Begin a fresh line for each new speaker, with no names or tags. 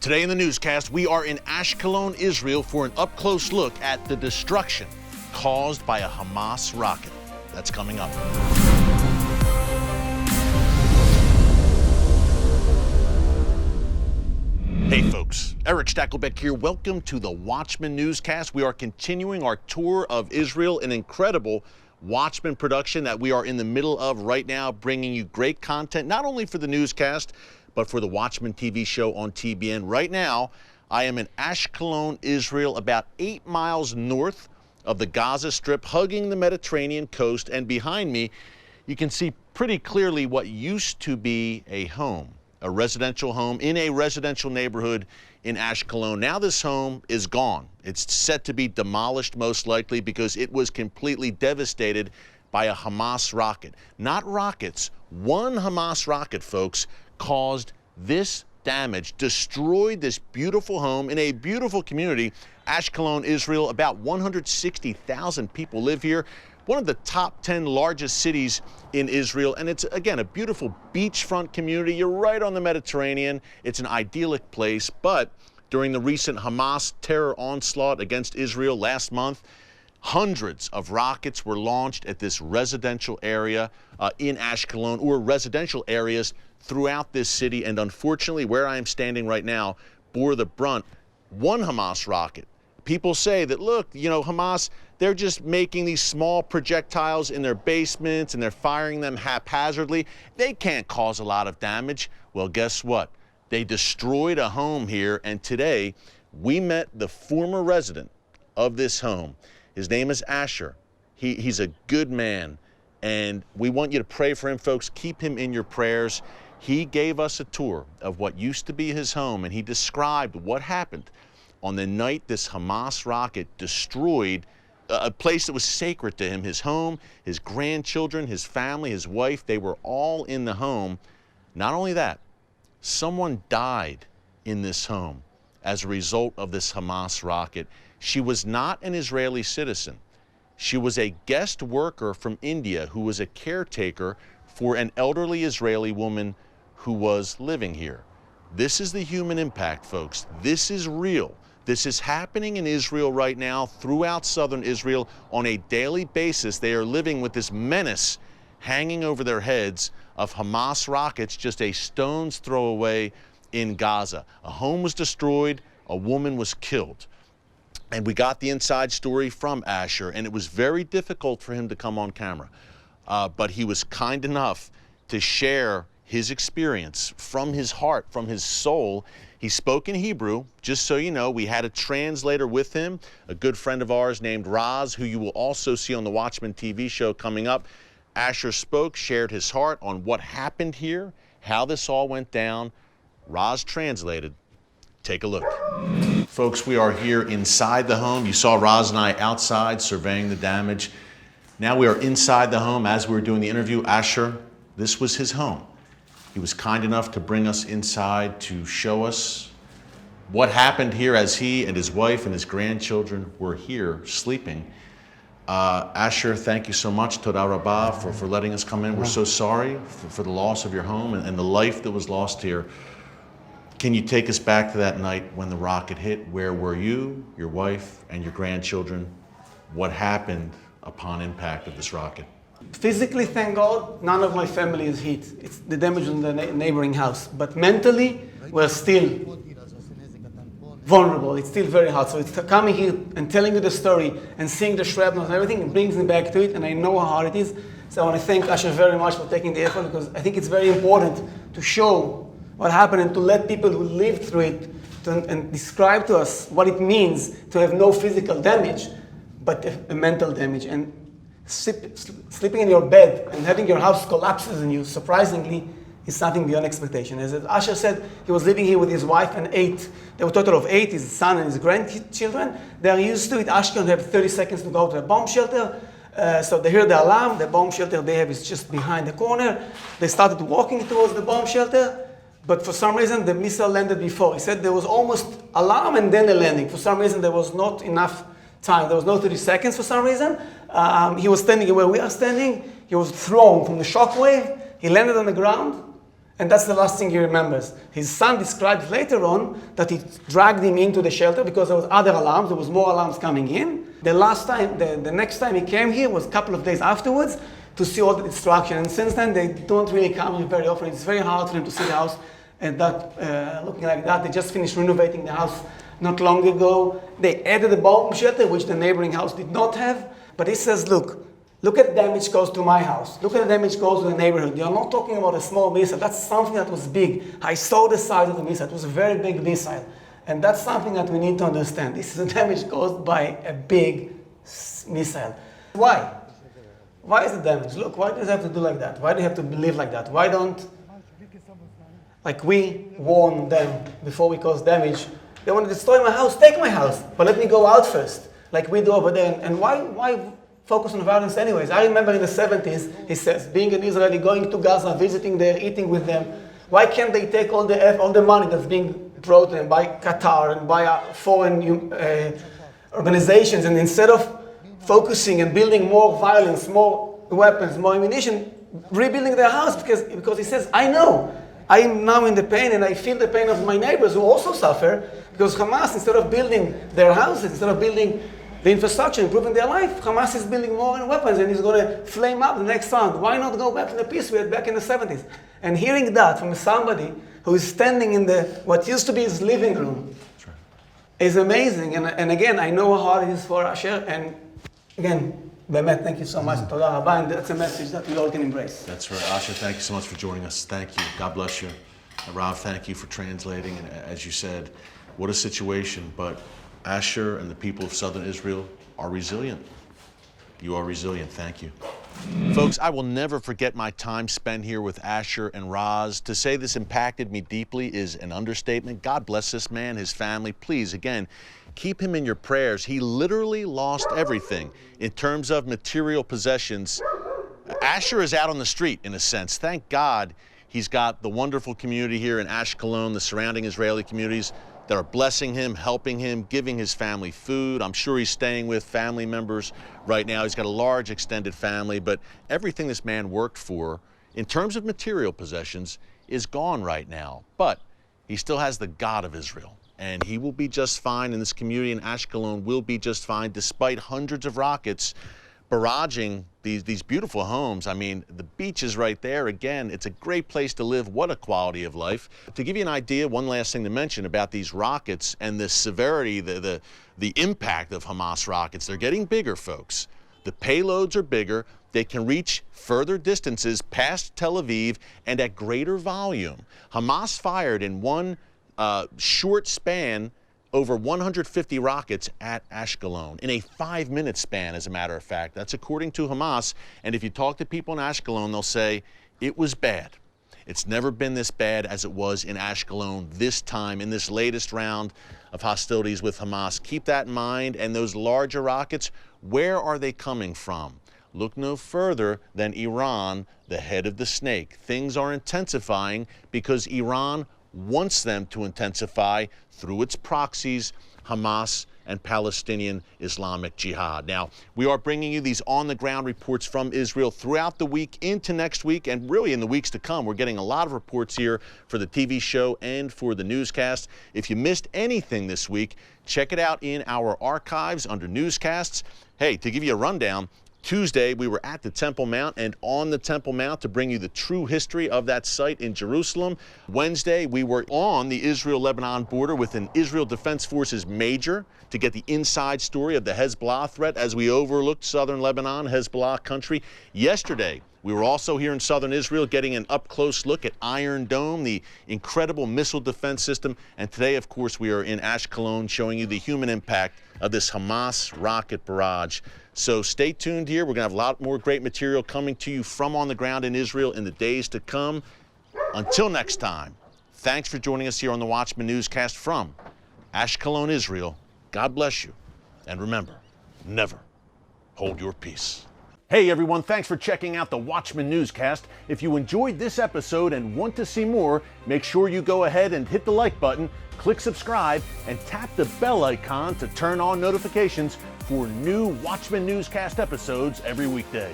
Today in the newscast, we are in Ashkelon, Israel for an up-close look at the destruction caused by a Hamas rocket. That's coming up. Hey folks, Erick Stakelbeck here. Welcome to the Watchman Newscast. We are continuing our tour of Israel, an incredible Watchman production that we are in the middle of right now, bringing you great content, not only for the newscast, but for the Watchman TV show on TBN. Right now, I am in Ashkelon, Israel, about 8 miles north of the Gaza Strip, hugging the Mediterranean coast, and behind me, you can see pretty clearly what used to be a home, a residential home in a residential neighborhood in Ashkelon. Now this home is gone. It's set to be demolished most likely because it was completely devastated by a Hamas rocket. Not rockets, one Hamas rocket, folks, caused this damage, destroyed this beautiful home in a beautiful community, Ashkelon, Israel. About 160,000 people live here. One of the top 10 largest cities in Israel, and it's, again, a beautiful beachfront community. You're right on the Mediterranean. It's an idyllic place, but during the recent Hamas terror onslaught against Israel last month, hundreds of rockets were launched at this residential area in Ashkelon, or residential areas throughout this city, and unfortunately, where I am standing right now, bore the brunt. One Hamas rocket. People say that, look, you know, Hamas, they're just making these small projectiles in their basements and they're firing them haphazardly. They can't cause a lot of damage. Well, guess what? They destroyed a home here, and today we met the former resident of this home. His name is Asher. He's a good man, and we want you to pray for him, folks. Keep him in your prayers. He gave us a tour of what used to be his home, and he described what happened on the night this Hamas rocket destroyed a place that was sacred to him, his home, his grandchildren, his family, his wife. They were all in the home. Not only that, someone died in this home as a result of this Hamas rocket. She was not an Israeli citizen. She was a guest worker from India who was a caretaker for an elderly Israeli woman who was living here. This is the human impact, folks. This is real. This is happening in Israel right now, throughout southern Israel, on a daily basis. They are living with this menace hanging over their heads of Hamas rockets just a stone's throw away in Gaza. A home was destroyed, a woman was killed. And we got the inside story from Asher, and it was very difficult for him to come on camera. But he was kind enough to share his experience from his heart, from his soul. He spoke in Hebrew, just so you know. We had a translator with him, a good friend of ours named Raz, who you will also see on the Watchman TV show coming up. Asher spoke, shared his heart on what happened here, how this all went down. Raz translated. Take a look. Folks, we are here inside the home. You saw Raz and I outside surveying the damage. Now we are inside the home. As we were doing the interview, Asher, this was his home. He was kind enough to bring us inside to show us what happened here as he and his wife and his grandchildren were here sleeping. Asher, thank you so much, Toda Rabbah, for letting us come in. We're so sorry for the loss of your home and the life that was lost here. Can you take us back to that night when the rocket hit? Where were you, your wife, and your grandchildren? What happened upon impact of this rocket?
Physically, thank God, none of my family is hit. It's the damage on the neighboring house. But mentally, we're still vulnerable. It's still very hard. So it's coming here and telling you the story and seeing the shrapnel and everything, it brings me back to it, and I know how hard it is. So I want to thank Asher very much for taking the effort, because I think it's very important to show what happened and to let people who lived through it and describe to us what it means to have no physical damage, but a mental damage. And sleeping in your bed and having your house collapses on you, surprisingly, is something beyond expectation. As Asher said, he was living here with his wife and 8. There were a total of 8, his son and his grandchildren. They are used to it. Ashkelon have 30 seconds to go to a bomb shelter. So they hear the alarm. The bomb shelter they have is just behind the corner. They started walking towards the bomb shelter, but for some reason the missile landed before. He said there was almost alarm and then a landing. For some reason there was not enough time. There was no 30 seconds for some reason. He was standing where we are standing. He was thrown from the shockwave. He landed on the ground, And that's the last thing he remembers. His son describes later on that he dragged him into the shelter because there was other alarms, there was more alarms coming in. The next time he came here was a couple of days afterwards to see all the destruction. And since then, they don't really come here very often. It's very hard for them to see the house and that looking like that. They just finished renovating the house not long ago. They added a bomb shelter, which the neighboring house did not have. But he says, look at the damage caused to my house. Look at the damage caused to the neighborhood. You're not talking about a small missile. That's something that was big. I saw the size of the missile. It was a very big missile. And that's something that we need to understand. This is a damage caused by a big missile. Why? Why is the damage? Look, why does it have to do like that? Why do you have to live like that? Why don't, like we warn them before we cause damage, they want to destroy my house, take my house, but let me go out first, like we do over there. And why focus on violence anyways? I remember in the 70s, he says, being an Israeli, going to Gaza, visiting there, eating with them. Why can't they take all the money that's being brought to them by Qatar and by foreign organizations, and instead of focusing and building more violence, more weapons, more ammunition, rebuilding their house, because he says, I know, I am now in the pain and I feel the pain of my neighbors who also suffer, because Hamas, instead of building their houses, instead of building the infrastructure, improving their life, Hamas is building more weapons and is going to flame up the next round. Why not go back to the peace we had back in the 70s? And hearing that from somebody who is standing in what used to be his living room is amazing. And again, I know how hard it is for Asher. And again, Bemet, thank you so much. Toda Rabba, and that's a message that we all can embrace.
That's right. Asher, thank you so much for joining us. Thank you. God bless you. Rav, thank you for translating. And as you said, what a situation. But Asher and the people of southern Israel are resilient. You are resilient. Thank you. Folks, I will never forget my time spent here with Asher and Raz. To say this impacted me deeply is an understatement. God bless this man, his family. Please, again, keep him in your prayers. He literally lost everything in terms of material possessions. Asher is out on the street, in a sense. Thank God he's got the wonderful community here in Ashkelon, the surrounding Israeli communities that are blessing him, helping him, giving his family food. I'm sure he's staying with family members right now. He's got a large extended family, but everything this man worked for in terms of material possessions is gone right now. But he still has the God of Israel, and he will be just fine, and this community in Ashkelon will be just fine despite hundreds of rockets barraging these beautiful homes. I mean, the beach is right there. Again, it's a great place to live. What a quality of life. To give you an idea, one last thing to mention about these rockets and the severity, the impact of Hamas rockets. They're getting bigger, folks. The payloads are bigger. They can reach further distances past Tel Aviv and at greater volume. Hamas fired in one short span over 150 rockets at Ashkelon in a 5-minute span, as a matter of fact. That's according to Hamas. And if you talk to people in Ashkelon, they'll say it was bad. It's never been this bad as it was in Ashkelon this time, in this latest round of hostilities with Hamas. Keep that in mind. And those larger rockets, where are they coming from? Look no further than Iran, the head of the snake. Things are intensifying because Iran wants them to intensify through its proxies, Hamas and Palestinian Islamic Jihad. Now, we are bringing you these on-the-ground reports from Israel throughout the week into next week, and really in the weeks to come. We're getting a lot of reports here for the TV show and for the newscast. If you missed anything this week, check it out in our archives under newscasts. Hey, to give you a rundown, Tuesday, we were at the Temple Mount and on the Temple Mount to bring you the true history of that site in Jerusalem. Wednesday, we were on the Israel-Lebanon border with an Israel Defense Forces major to get the inside story of the Hezbollah threat as we overlooked southern Lebanon, Hezbollah country. Yesterday, we were also here in southern Israel getting an up-close look at Iron Dome, the incredible missile defense system. And today, of course, we are in Ashkelon showing you the human impact of this Hamas rocket barrage. So stay tuned here. We're going to have a lot more great material coming to you from on the ground in Israel in the days to come. Until next time, thanks for joining us here on the Watchman Newscast from Ashkelon, Israel. God bless you. And remember, never hold your peace. Hey everyone, thanks for checking out the Watchman Newscast. If you enjoyed this episode and want to see more, make sure you go ahead and hit the like button, click subscribe, and tap the bell icon to turn on notifications for new Watchman Newscast episodes every weekday.